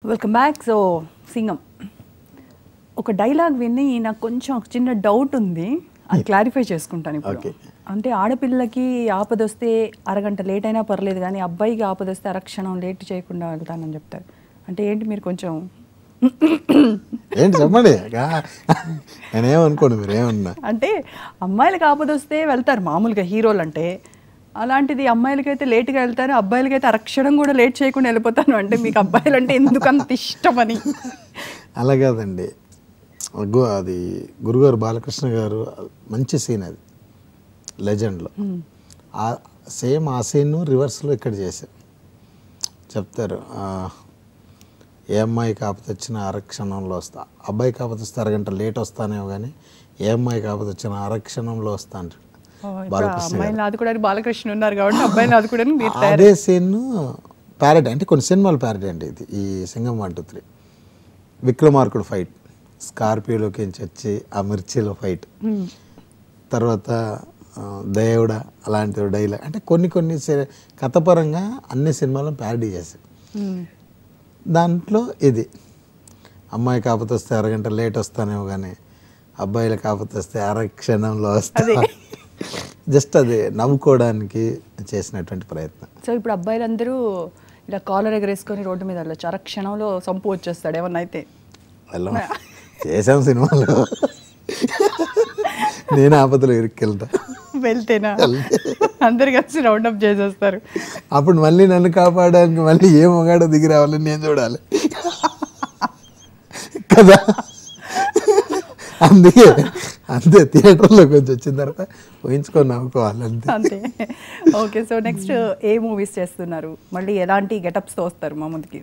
Welcome back. So Singam ఒక dialogue విని నాకు కొంచెం ఒక చిన్న డౌట్ ఉంది, అది క్లారిఫై చేసుకుంటాను ఇప్పుడు. అంటే ఆడపిల్లకి ఆపదొస్తే అరగంట లేట్ అయినా పర్లేదు, కానీ అబ్బాయికి ఆపదొస్తే అరక్షణం లేట్ చేయకుండా వెళ్తానని చెప్తారు. అంటే ఏంటి మీరు కొంచెం ఏంటి చెప్పండి, నేనేమనుకోండి మీరు ఏమన్నా. అంటే అమ్మాయిలకి ఆపదొస్తే వెళ్తారు మామూలుగా హీరోలు అంటే, అలాంటిది అమ్మాయిలకైతే లేట్గా వెళ్తారు, అబ్బాయిలకైతే అరక్షణం కూడా లేట్ చేయకుండా వెళ్ళిపోతాను. అంటే మీకు అబ్బాయిలు అంటే ఎందుకు అంత ఇష్టమని? అలా కాదండి, అది గురుగారు బాలకృష్ణ గారు మంచి సీన్, అది లెజెండ్లో సేమ్ ఆ సీన్ రివర్స్లో ఇక్కడ చేశారు. చెప్తారు, ఏ అమ్మాయి కాకపోతే వచ్చిన అరక్షణంలో వస్తా, అబ్బాయి కాకపోతే వస్తే అరగంట లేట్ వస్తానేమో కానీ ఏ అమ్మాయి కాకపోతే వచ్చిన అరక్షణంలో వస్తా అంటాడు బాలకృష్ణ ఉన్నారు కాబట్టి అబ్బాయిని ఆదుకోవడానికి. అదే సీన్ ప్యారడీ, అంటే కొన్ని సినిమాలు ప్యారడీ అండి ఇది. ఈ సింగం 1, 2, 3 విక్రమార్కుడు ఫైట్, స్కార్పియోలోకి వచ్చి ఆ మిర్చిలో ఫైట్, తర్వాత దేవుడ అలాంటి డైలాగ్, అంటే కొన్ని కథపరంగా అన్ని సినిమాలను ప్యారడీ చేశారు. దాంట్లో ఇది అమ్మాయి కాకపోతే వస్తే అరగంట లేట్ వస్తానేమో కానీ అబ్బాయిలు కాకపోతే వస్తే అరక్షణంలో వస్తా, జస్ట్ అది నవ్వుకోవడానికి చేసినటువంటి ప్రయత్నం. సో ఇప్పుడు అబ్బాయిలందరూ ఇలా కాలర్ ఎగరేసుకొని రోడ్డు మీద వెళ్ళొచ్చు, అరక్షణంలో సంపు వచ్చేస్తాడు ఏమన్నా అయితే. చేసాం సినిమాలో, నేను ఆపదలో ఇరుక్కెళ్తా, వెళ్తేనా అందరు కలిసి రౌండ్ అప్ చేసేస్తారు. అప్పుడు మళ్ళీ నన్ను కాపాడడానికి మళ్ళీ ఏ మొగాడో దిగి రావాలని నేను చూడాలి కదా. అంతే థియేటర్లోకి వచ్చి వచ్చిన తర్వాత ఊహించుకొని నవ్వుకోవాలి అంతే. ఓకే, సో నెక్స్ట్ ఏ మూవీస్ చేస్తున్నారు, మళ్ళీ ఎలాంటి గెటప్స్తో వస్తారు మా ముందుకి?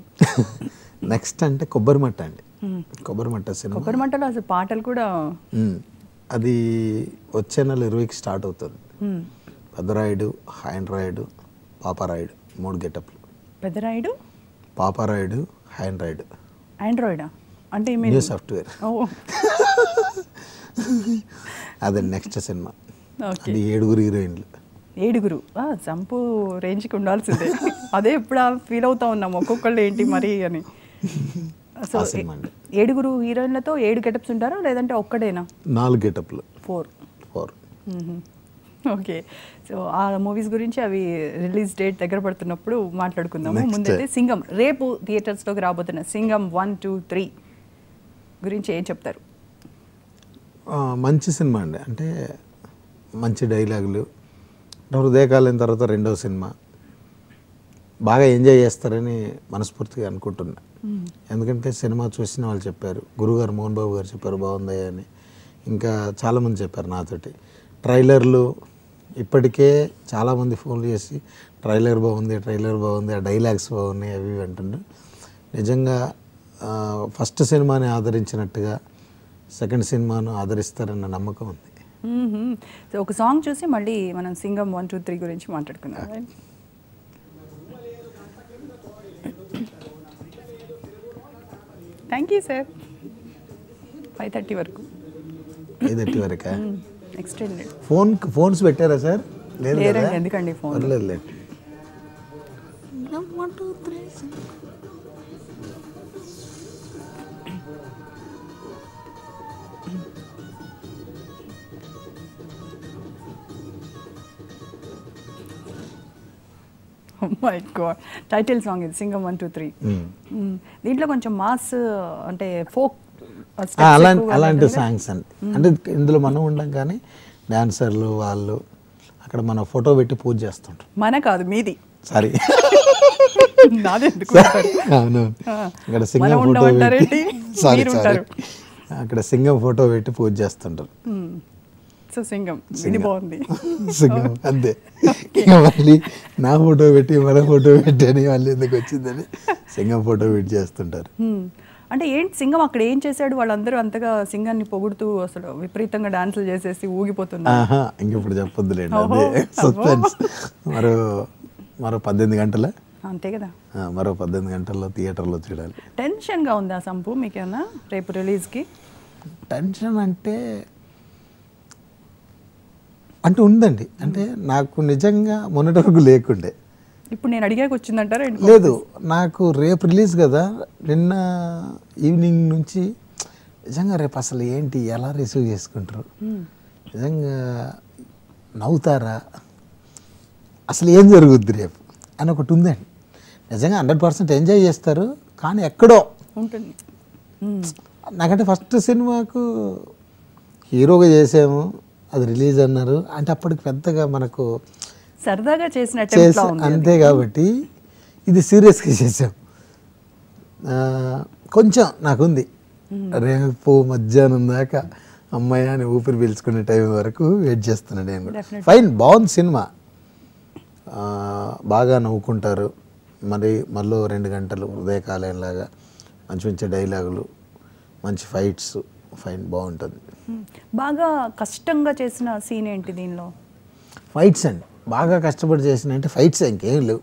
నెక్స్ట్ అంటే కొబ్బరిమట్ట అండి. కొబ్బరిమట్ట సినిమా, కొబ్బరిమట్టలో అసలు పాటలు కూడా, అది వచ్చే నెల 20కి స్టార్ట్ అవుతుంది. పెద్దరాయుడు, ఆండ్రాయిడు, పాపారాయుడు 3 గెటప్లు. పెద్దరాయుడు, పాపారాయుడు, ఆండ్రాయిడు. ఆండ్రాయిడా అంటే న్యూ సాఫ్ట్వేర్. అదే నెక్స్ట్ సినిమా. అది 7 హీరోయిన్లు. 7 సంపు రేంజ్కి ఉండాల్సిందే. అదే ఇప్పుడు ఫీల్ అవుతా ఉన్నాం ఒక్కొక్కళ్ళు ఏంటి మరి అని. సో 7 హీరోయిన్లతో 7 గెటప్స్ ఉంటారా, లేదంటే ఒక్కడేనా? 4 గెటప్లు. 4. ఓకే, సో ఆ మూవీస్ గురించి అవి రిలీజ్ డేట్ దగ్గర పడుతున్నప్పుడు మాట్లాడుకుందాము. ముందైతే సింగం, రేపు థియేటర్స్లోకి రాబోతున్న సింగం 1, 2, 3 గురించి ఏం చెప్తారు? మంచి సినిమా అండి, అంటే మంచి డైలాగులు, హృదయకాలం తర్వాత 2వ సినిమా, బాగా ఎంజాయ్ చేస్తారని మనస్ఫూర్తిగా అనుకుంటున్నా. ఎందుకంటే సినిమా చూసిన వాళ్ళు చెప్పారు, గురుగారు మోహన్ బాబు గారు చెప్పారు బాగుంది అని, ఇంకా చాలామంది చెప్పారు నాతోటి. ట్రైలర్లు ఇప్పటికే చాలామంది ఫోన్లు చేసి ట్రైలర్ బాగుంది, ఆ డైలాగ్స్ బాగున్నాయి అవి అంటున్నారు. నిజంగా ఫస్ట్ సినిమాని ఆదరించినట్టుగా సెకండ్ సినిమాను ఆదరిస్తారన్న నమ్మకం ఉంది. సో ఒక సాంగ్ చూసి మళ్ళీ మనం సింగం 1, 2, 3 గురించి మాట్లాడుకుందాం. Thank you sir. 5:30 వరకు. 5:30 వరకా? ఎక్స్టెండెడ్. ఫోన్స్ పెట్టారా సార్? లేదు, ఎందుకండి ఫోన్? లేదు. మై గాడ్, టైటిల్ సాంగ్ ఇది సింగం 1, 2, 3. దీంట్లో కొంచెం మాస్ అంటే ఫోక్ అలాంటి సాంగ్స్ అండి. అంటే ఇందులో మనం ఉండం కానీ డాన్సర్లు వాళ్ళు అక్కడ మన ఫోటో పెట్టి పూజ చేస్తుంటారు. మన కాదు, మీది. సారీ, అవును. అక్కడ సింగం ఫోటో పెట్టి, సారీ అక్కడ సింగం ఫోటో పెట్టి పూజ చేస్తుంటారు. సో సింగం ఇది బాగుంది. సింగం అంతే. మళ్ళీ నా ఫోటో పెట్టి మన ఫోటో పెట్టి అని మళ్ళీ ఎందుకు వచ్చిందని సింగం ఫోటో పెట్టి చేస్తుంటారు. అంటే ఏంటి సింగం అక్కడ ఏం చేశాడు? వాళ్ళందరూ అంతగా సింగాన్ని పొగుడుతూ అసలు విపరీతంగా డాన్సులు చేసేసి ఊగిపోతున్నారు. ఇంకెప్పుడు చెప్పొద్దులేండి, అదే సస్పెన్స్. మరో 18 గంటల, అంతే కదా, మరో 18 గంటల్లో థియేటర్లో చూడాలి. టెన్షన్గా ఉందా సంపు మీకేమన్నా రేపు రిలీజ్కి? టెన్షన్ అంటే ఉందండి. అంటే నాకు నిజంగా మొన్నటి వరకు లేకుండే, ఇప్పుడు నేను అడిగాక వచ్చిందంటారా? లేదు, నాకు రేపు రిలీజ్ కదా, నిన్న ఈవినింగ్ నుంచి నిజంగా రేపు అసలు ఏంటి, ఎలా రిసీవ్ చేసుకుంటారు, నిజంగా నవ్వుతారా, అసలు ఏం జరుగుద్ది రేపు అని ఒకటి ఉందండి. నిజంగా 100% ఎంజాయ్ చేస్తారు, కానీ ఎక్కడో ఉంటుంది. నాకంటే ఫస్ట్ సినిమాకు హీరోగా చేసాము, అది రిలీజ్ అన్నారు అంటే అప్పటికి పెద్దగా మనకు సరదాగా చేసిన అంతే. కాబట్టి ఇది సీరియస్గా చేసాం. కొంచెం నాకుంది, రేపు మధ్యాహ్నం దాకా అమ్మాయి అని ఊపిరి పీల్చుకునే టైం వరకు వెయిట్ చేస్తున్నాను నేను కూడా. ఫైన్, బాగుంది సినిమా, బాగా నవ్వుకుంటారు. మళ్ళీ 2 గంటలు ఉదయకాలంలాగా మంచి మంచి డైలాగులు, మంచి ఫైట్స్, ఫైన్ బాగుంటుంది. బాగా కష్టంగా చేసిన సీన్ ఏంటి దీనిలో? ఫైట్స్ అండి, బాగా కష్టపడి చేసిన అంటే ఫైట్స్, ఇంకేం లేవు.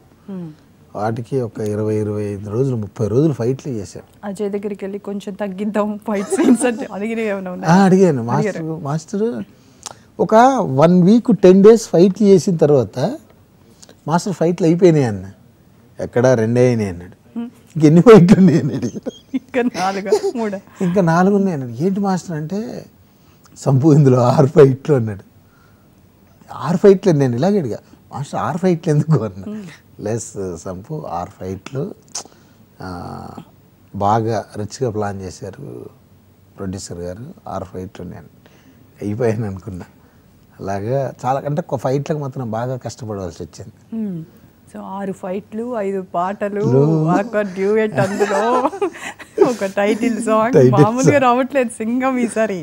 వాటికి ఒక 20-25 రోజులు 30 రోజులు ఫైట్లు చేశాను. అజయ్ దగ్గరికి వెళ్ళి కొంచెం తగ్గిద్దాం ఫైట్ సీన్స్ అంటే అడిగాను. మాస్టర్ ఒక 1 వీక్ 10 డేస్ ఫైట్లు చేసిన తర్వాత మాస్టర్ ఫైట్లు అయిపోయినాయి అన్న. ఎక్కడ 2 అయినాయి అన్నాడు. ఇంకెన్ని ఫైట్లు ఉన్నాయి అని అడిగాను. ఇంకా 4 ఉన్నాయి అన్నాడు. ఏంటి మాస్టర్ అంటే, సంపు ఇందులో 6 ఫైట్లు అన్నాడు. 6 ఫైట్లు నేను ఇలాగే అడిగా, మాస్టర్ 6 ఫైట్లు ఎందుకు అన్నా. లెస్ సంపు 6 ఫైట్లు బాగా రిచ్గా ప్లాన్ చేశారు ప్రొడ్యూసర్ గారు, 6 ఫైట్లు నేను అయిపోయాను అనుకున్నా. అలాగా చాలా అంటే ఒక ఫైట్లకు మాత్రం బాగా కష్టపడవలసి వచ్చింది. సో 6 ఫైట్లు, 5 పాటలు, ఒక డ్యూయెట్, అందులో ఒక టైటిల్ సాంగ్ మామూలుగా రావట్లేదు సింగం ఈసారి.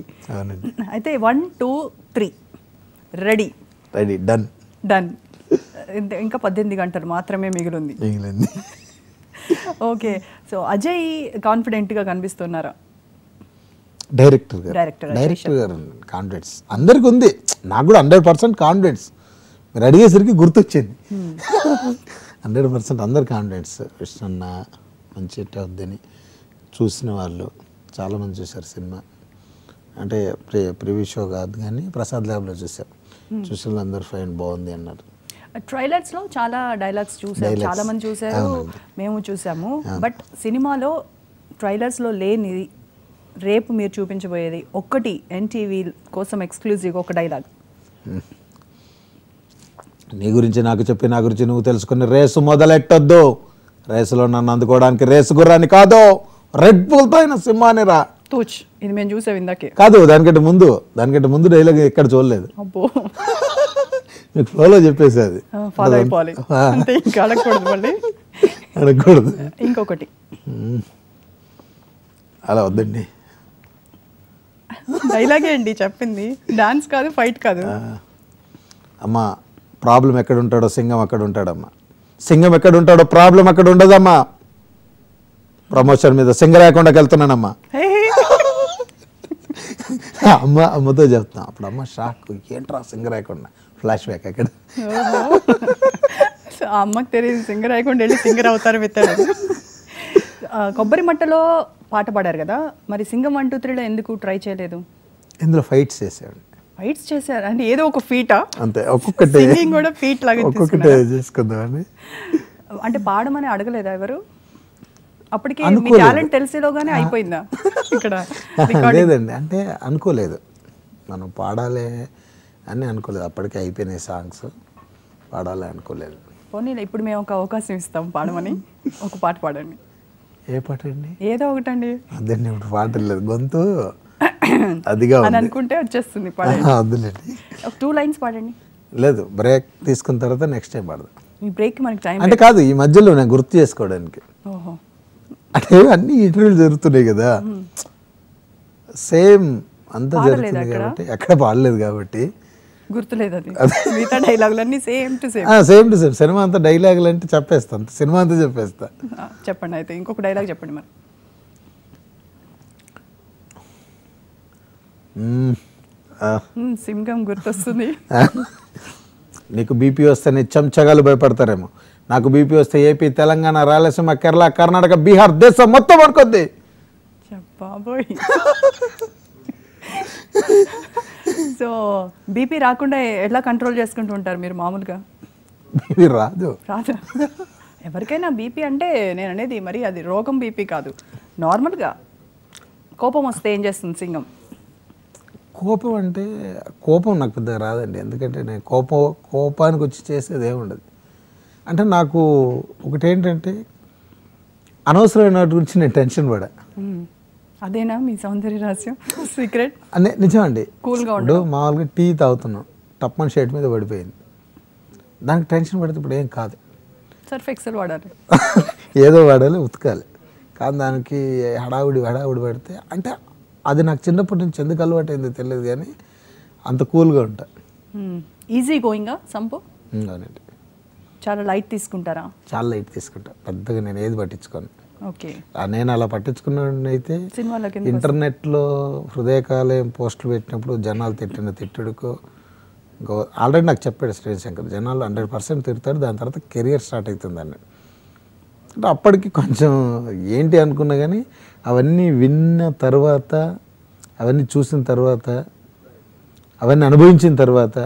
అయితే 1, 2, 3 రెడీ, డన్. ఇంకా 18 గంటలు మాత్రమే మిగిలింది. ఓకే, సో అజయ్ కాన్ఫిడెంట్గా కనిపిస్తున్నారా? డైరెక్టర్ గారు కాన్ఫిడెన్స్ అందరికి ఉంది, నాకు కూడా 100% కాన్ఫిడెన్స్. మీరు అడిగేసరికి గుర్తొచ్చింది. 100% అందరు కాన్ఫిడెన్స్. విష్ణన్న మంచి హిట్ అవుద్దని చూసిన వాళ్ళు చాలామంది చూశారు సినిమా. అంటే ప్రివ్యూ షో కాదు కానీ ప్రసాద్ ల్యాబ్లో చూసాం, చూసిన అందరు ఫైన్ బాగుంది అన్నారు. ట్రైలర్స్లో చాలా డైలాగ్స్ చూసారు, చాలా మంది చూసారు, మేము చూసాము. బట్ సినిమాలో ట్రైలర్స్లో లేని రేపు మీరు చూపించబోయేది ఒక్కటి ఎన్టీవీ కోసం ఎక్స్క్లూజివ్గా ఒక డైలాగ్. నీ గురించి నాకు చెప్పి నా గురించి నువ్వు తెలుసుకుని రేసు మొదలెట్టొద్దు, రేసులో నన్ను అందుకోవడానికి రేసు గుర్రాన్ని కాదు, రెడ్ బుల్తో అయిన సింహాన్ని రా. తూచ్, ఇది మేము చూసాం ఇందాకే. కాదు, దానికంటే ముందు డైలాగ్ ఎక్కడ చూడలేదు. అబ్బో, మీకు ఫ్లోలో చెప్పేసి అది ఫాలో అయిపోవాలి అంతే, ఇంకా అడగకూడదు, మళ్ళీ అడగకూడదు. ఇంకొకటి అలా వద్దండి, డైలాగే అండి చెప్పింది, డాన్స్ కాదు, ఫైట్ కాదు. అమ్మా, ప్రాబ్లం ఎక్కడ ఉంటాడో సింగం అక్కడ ఉంటాడమ్మా, సింగం ఎక్కడ ఉంటాడో ప్రాబ్లం అక్కడ ఉండదమ్మా. ప్రమోషన్ మీద సింగరాయకుండా వెళ్తున్నానమ్మా. అమ్మతో చెప్తాం. అప్పుడు అమ్మ షాక్, ఏంట్రా సింగరాయకుండా, ఫ్లాష్ బ్యాక్ అక్కడ. అమ్మకి తెలియదు సింగరాయకుండా వెళ్ళి సింగర్ అవుతారు పెట్టారు. కొబ్బరి మట్టలో పాట పాడారు కదా, మరి సింగం 1, 2, 3లో ఎందుకు ట్రై చేయలేదు? ఇందులో ఫైట్స్ చేసాడు. ఫైట్స్ చేశారు అంటే ఏదో ఒక ఫీటా? అంతే, ఒక్కొక్కటి సింగింగ్ కూడా ఫీట్ లాగా చేసుకుందామని. అంటే పాడమని అడగలేదా ఎవరు? అప్పటికి మీ టాలెంట్ తెలిసేలోగానే అయిపోయిందా ఇక్కడ? లేదండి, అంటే అనుకోలేదు, మనం పాడాలి అని అనుకోలేదు. అప్పటికే అయిపోయినాయి సాంగ్స్, పాడాలి అనుకోలేదు. పోనీ ఇప్పుడు మేము ఒక అవకాశం ఇస్తాం పాడమని, ఒక పాట పాడండి. ఏ పాట అండి? ఏదో ఒకటండి. అదండి, ఇప్పుడు పాట లేదు, గొంతు అదిగా అని అనుకుంటే వచ్చేస్తుంది, పాడండి. వద్దులేండి, ఒక 2 లైన్స్ పాడండి. లేదు, బ్రేక్ తీసుకున్న తర్వాత నెక్స్ట్ టైం పాడదాం. ఈ బ్రేక్ మనకి టైం అంటే కాదు, ఈ మధ్యలో నేను గుర్తు చేసుకోవడానికి. ఓహో, అంటే అన్ని ఇంటర్వ్యూలు జరుగుతున్నాయి కదా, సేమ్ అంతా జరుగుతుంది కాబట్టి ఎక్కడ పాడలేదు కాబట్టి గుర్తులేదు. అది మిగతా డైలాగులన్నీ సేమ్ టు సేమ్. సినిమా అంతా డైలాగులు అంటే చెప్పేస్తా, సినిమా అంతా చెప్పేస్తా. చెప్పండి, అయితే ఇంకొక డైలాగ్ చెప్పండి మరి. సింగం గుర్తొస్తుంది. నీకు బీపీ వస్తే నీ చెంచగాలు భయపడతారేమో, నాకు బీపీ వస్తే ఏపీ, తెలంగాణ, రాయలసీమ, కేరళ, కర్ణాటక, బీహార్ దేశం మొత్తం అనుకోద్ది. బాబోయ్. సో బీపీ రాకుండా ఎలా కంట్రోల్ చేసుకుంటూ ఉంటారు మీరు మామూలుగా? బీపీ రాదు. రాదు. ఎవరికైనా బీపీ అంటే నేను అనేది మరి అది రోగం బీపీ కాదు, నార్మల్గా కోపం వస్తే ఏం చేస్తుంది సింగం? కోపం అంటే కోపం నాకు పెద్దగా రాదండి, ఎందుకంటే నేను కోపానికి వచ్చి చేసేది ఏముండదు. అంటే నాకు ఒకటేంటంటే అనవసరమైన వాటి గురించి నేను టెన్షన్ పడా. అదేనా మీ సౌందర్య రహస్యం, సీక్రెట్? అనే నిజమండి. కూల్గా ఇప్పుడు మామూలుగా టీ తాగుతున్నాం, టప్మన్ షర్ట్ మీద పడిపోయింది, దానికి టెన్షన్ పడితే ఇప్పుడు ఏం కాదు, సర్ఫ్ ఎక్సెల్ వాడాలి, ఏదో వాడాలి, ఉతకాలి. కానీ దానికి హడావుడి పెడితే అంటే అది నాకు చిన్నప్పటి నుంచి ఎందుకు అలవాటు అయిందో తెలియదు, కానీ అంత కూల్గా ఉంటా. ఈజీ గోయింగా సంపు? అవునండి. చాలా లైట్ తీసుకుంటారా? చాలా లైట్ తీసుకుంటా, పెద్దగా నేను ఏది పట్టించుకోను. ఓకే. నేను అలా పట్టించుకున్నైతే సినిమాలకి ఇంటర్నెట్లో హృదయకాలయం పోస్టులు పెట్టినప్పుడు జనాలు తిట్టిన తిట్టుడుకో ఆల్రెడీ నాకు చెప్పాడు శ్రీశంకర్, జనాలు 100% తిడతాడు, దాని తర్వాత కెరియర్ స్టార్ట్ అవుతుందని. అంటే అప్పటికి కొంచెం ఏంటి అనుకున్నా, కానీ అవన్నీ విన్న తర్వాత, అవన్నీ చూసిన తర్వాత, అవన్నీ అనుభవించిన తర్వాత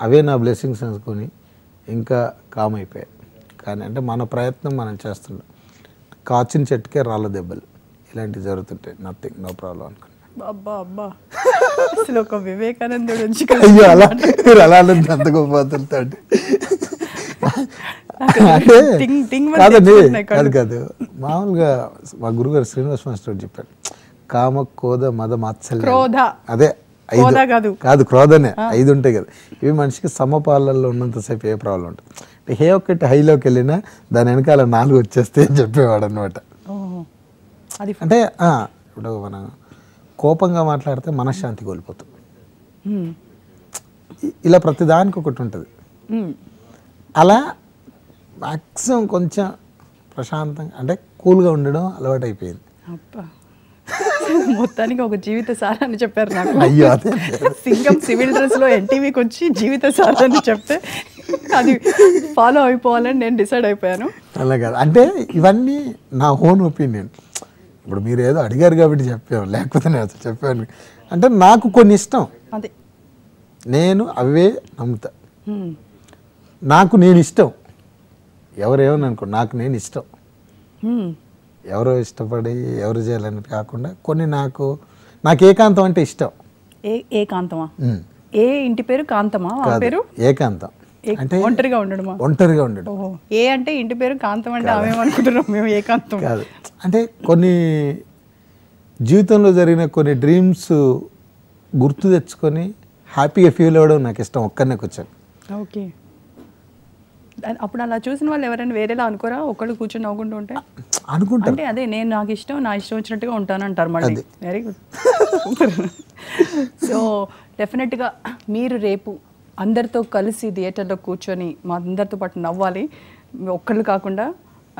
అవే నా బ్లెస్సింగ్స్ అనుకొని ఇంకా కామ్ అయిపోయాయి. కానీ అంటే మన ప్రయత్నం మనం చేస్తున్నాం, కాచిన చెట్టుకే రాళ్ళ దెబ్బలు ఇలాంటివి జరుగుతుంటాయి, నథింగ్, నో ప్రాబ్లం అనుకున్నాను. అబ్బా అబ్బా, అసలు ఒక వివేకానందుడు నుంచి అయ్యో అలా మీరు అలా అంత గొప్ప అంటే కాదండి, కాదు మామూలుగా మా గురుగారు శ్రీనివాస్ మాస్టర్ చెప్పాడు, కామ కోద మద మాత్సల్యం, అదే కాదు క్రోధనే 5 ఉంటాయి కదా, ఇవి మనిషికి సమపాలల్లో ఉన్నంతసేపు ఏ ప్రాబ్లం ఉంటుంది. ఏ ఒక్కటి హైలోకి వెళ్ళినా దాని వెనకాల 4 వచ్చేస్తే అని చెప్పేవాడు అనమాట. అంటే ఇప్పుడు మనం కోపంగా మాట్లాడితే మనశ్శాంతి కోల్పోతాం, ఇలా ప్రతిదానికి ఒకటి ఉంటుంది. అలా మ్యాక్సిమం కొంచెం ప్రశాంతంగా అంటే కూల్గా ఉండడం అలవాటు అయిపోయింది. మొత్తానికి ఒక జీవిత సారాన్ని చెప్పారు నాకు. అయ్యో అదే సింగం సివిల్ డ్రెస్లో ఎన్టీవీకి వచ్చి జీవిత సారాన్ని చెప్తే అది ఫాలో అయిపోవాలని నేను డిసైడ్ అయిపోయాను. అలా కాదు, అంటే ఇవన్నీ నా ఓన్ ఒపీనియన్. ఇప్పుడు మీరు ఏదో అడిగారు కాబట్టి చెప్పాను, లేకపోతే నేను అసలు చెప్పాను. అంటే నాకు కొన్ని ఇష్టం, అదే నేను అవే నమ్ముతా. నాకు నేను ఇష్టం, ఎవరేమని అనుకో, నాకు నేను ఇష్టం. ఎవరో ఇష్టపడి ఎవరు చేయాలని కాకుండా కొన్ని నాకు ఏకాంతం అంటే ఇష్టం. ఏకాంతమా? ఏ ఇంటి పేరు కాంతమా? పేరు ఏకాంతం అంటే ఒంటరిగా ఉండడమా? ఒంటరిగా ఉండడం. ఏ అంటే ఇంటి పేరు కాంతం అంటే ఆమెమనుకుంటున్నాం మేము ఏకాంతం కాదు. అంటే కొన్ని జీవితంలో జరిగిన కొన్ని డ్రీమ్స్ గుర్తు తెచ్చుకొని హ్యాపీగా ఫీల్ అవ్వడం నాకు ఇష్టం, ఒక్కరినే కూర్చొని. ఓకే. అప్పుడు అలా చూసిన వాళ్ళు ఎవరైనా వేరేలా అనుకోరా? ఒకళ్ళు కూర్చొని నవ్వుకుంటూ ఉంటే అనుకుంటారు, అంటే అదే నేను నాకు ఇష్టం, నా ఇష్టం వచ్చినట్టుగా ఉంటానంటారు మళ్ళీ. Very good. సో డెఫినెట్గా మీరు రేపు అందరితో కలిసి థియేటర్లో కూర్చొని మా అందరితో పాటు నవ్వాలి, ఒక్కళ్ళు కాకుండా.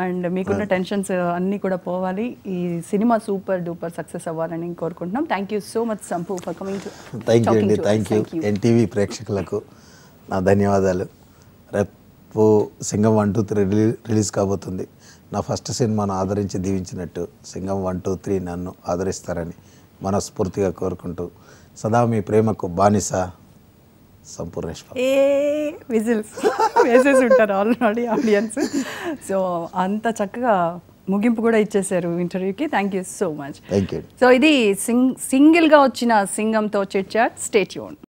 అండ్ మీకున్న టెన్షన్స్ అన్నీ కూడా పోవాలి. ఈ సినిమా సూపర్ డూపర్ సక్సెస్ అవ్వాలని కోరుకుంటున్నాం. Thank you so much Sampu for coming to. Thank you NTV ప్రేక్షకులకు నా ధన్యవాదాలు. రేపు సింగం 1, 2, 3 రిలీజ్ కాబోతుంది. నా ఫస్ట్ సినిమాను ఆదరించి దీవించినట్టు సింగం 1, 2, 3 నన్ను ఆదరిస్తారని మనస్ఫూర్తిగా కోరుకుంటూ సదా మీ ప్రేమకు బానిస సంపూర్ణేశ్వర్. విజిల్స్ వేసేసి ఉంటారు ఆల్రెడీ ఆడియన్స్. సో అంత చక్కగా ముగింపు కూడా ఇచ్చేసారు ఇంటర్వ్యూకి. Thank you so much. Thank you. So ఇది సింగిల్గా వచ్చిన సింగంతో చిట్ చాట్. Stay tune.